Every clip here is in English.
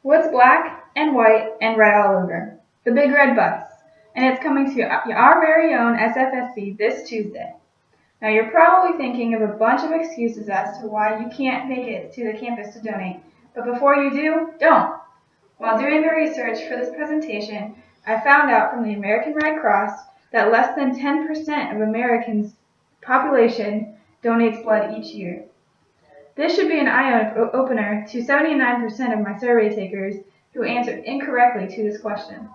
What's black and white and red all over? The big red bus. And it's coming to our very own SFSC this Tuesday. Now you're probably thinking of a bunch of excuses as to why you can't make it to the campus to donate. But before you do, don't. While doing the research for this presentation, I found out from the American Red Cross that less than 10% of Americans' population donates blood each year. This should be an eye-opener to 79% of my survey takers who answered incorrectly to this question.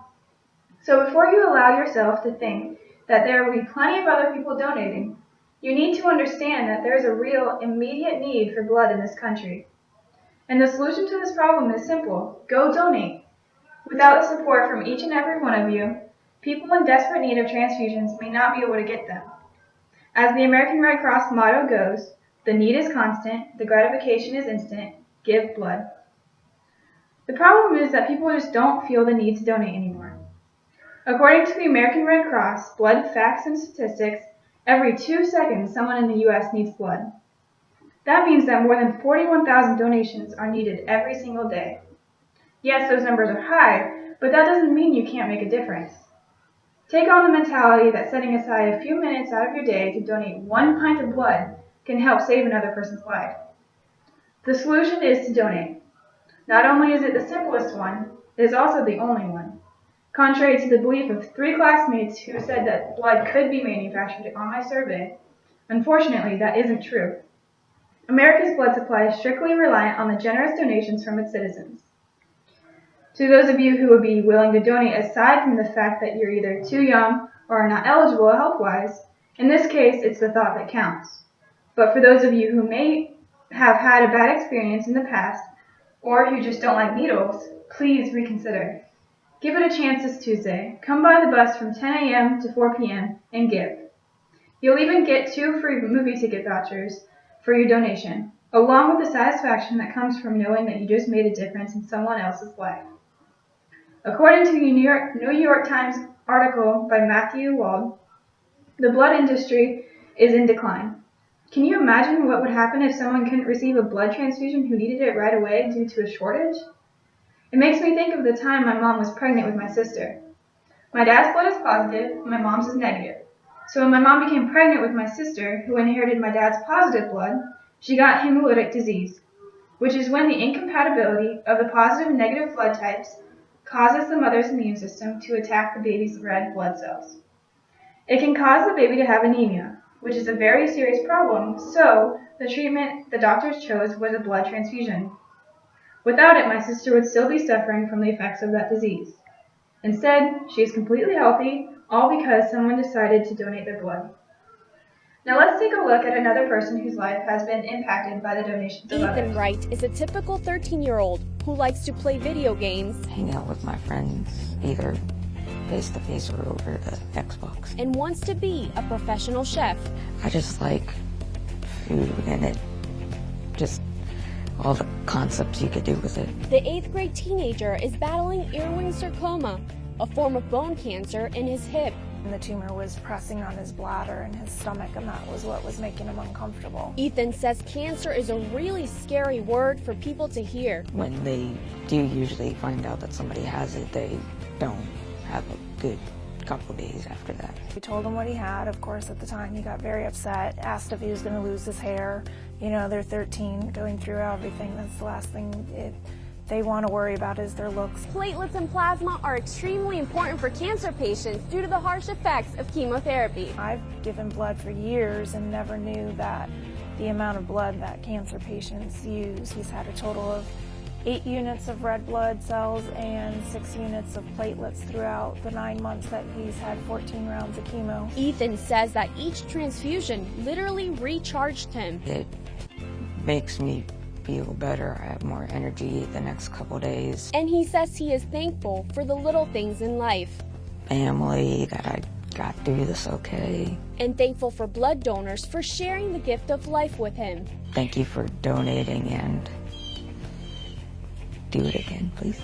So before you allow yourself to think that there will be plenty of other people donating, you need to understand that there is a real, immediate need for blood in this country. And the solution to this problem is simple: go donate. Without the support from each and every one of you, people in desperate need of transfusions may not be able to get them. As the American Red Cross motto goes, the need is constant, the gratification is instant, give blood. The problem is that people just don't feel the need to donate anymore. According to the American Red Cross, blood facts and statistics, every 2 seconds someone in the U.S. needs blood. That means that more than 41,000 donations are needed every single day. Yes, those numbers are high, but that doesn't mean you can't make a difference. Take on the mentality that setting aside a few minutes out of your day to donate 1 pint of blood can help save another person's life. The solution is to donate. Not only is it the simplest one, it is also the only one. Contrary to the belief of 3 classmates who said that blood could be manufactured on my survey, unfortunately that isn't true. America's blood supply is strictly reliant on the generous donations from its citizens. To those of you who would be willing to donate aside from the fact that you're either too young or are not eligible health-wise, in this case it's the thought that counts. But for those of you who may have had a bad experience in the past, or who just don't like needles, please reconsider. Give it a chance this Tuesday. Come by the bus from 10 a.m. to 4 p.m. and give. You'll even get 2 free movie ticket vouchers for your donation, along with the satisfaction that comes from knowing that you just made a difference in someone else's life. According to the New York Times article by Matthew Wald, the blood industry is in decline. Can you imagine what would happen if someone couldn't receive a blood transfusion who needed it right away due to a shortage? It makes me think of the time my mom was pregnant with my sister. My dad's blood is positive, my mom's is negative. So when my mom became pregnant with my sister, who inherited my dad's positive blood, she got hemolytic disease, which is when the incompatibility of the positive and negative blood types causes the mother's immune system to attack the baby's red blood cells. It can cause the baby to have anemia, which is a very serious problem, so the treatment the doctors chose was a blood transfusion. Without it, my sister would still be suffering from the effects of that disease. Instead, she is completely healthy, all because someone decided to donate their blood. Now let's take a look at another person whose life has been impacted by the donations of others. Ethan Wright is a typical 13-year-old who likes to play video games, hang out with my friends, either face-to-face or over the Xbox. and wants to be a professional chef. I just like food and it, just all the concepts you could do with it. The 8th grade teenager is battling earwing sarcoma, a form of bone cancer in his hip. The tumor was pressing on his bladder and his stomach, and that was what was making him uncomfortable. Ethan says cancer is a really scary word for people to hear. When they do usually find out that somebody has it, they don't have a good couple days after that. We told him what he had. Of course, at the time, he got very upset, asked if he was going to lose his hair. You know, they're 13, going through everything. That's the last thing they want to worry about is their looks. Platelets and plasma are extremely important for cancer patients due to the harsh effects of chemotherapy. I've given blood for years and never knew that the amount of blood that cancer patients use. He's had a total of 8 units of red blood cells and 6 units of platelets throughout the 9 months that he's had 14 rounds of chemo. Ethan says that each transfusion literally recharged him. It makes me feel better. I have more energy the next couple days. And he says he is thankful for the little things in life. Family, that I got through this okay. And thankful for blood donors for sharing the gift of life with him. Thank you for donating, and do it again, please.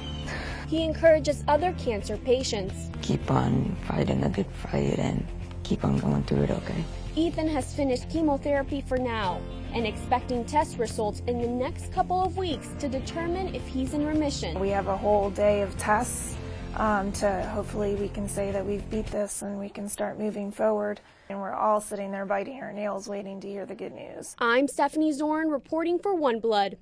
He encourages other cancer patients Keep on fighting a good fight and keep on going through it, okay? Ethan has finished chemotherapy for now and expecting test results in the next couple of weeks to determine if he's in remission. We have a whole day of tests to hopefully we can say that we've beat this and we can start moving forward. And we're all sitting there biting our nails waiting to hear the good news. I'm Stephanie Zorn reporting for One Blood.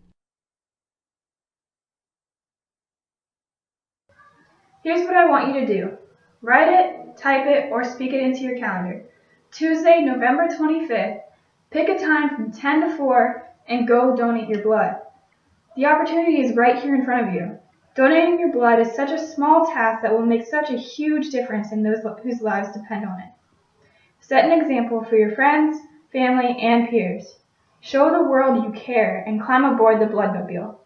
Here's what I want you to do. Write it, type it, or speak it into your calendar. Tuesday, November 25th, pick a time from 10 to 4 and go donate your blood. The opportunity is right here in front of you. Donating your blood is such a small task that will make such a huge difference in those whose lives depend on it. Set an example for your friends, family, and peers. Show the world you care and climb aboard the Bloodmobile.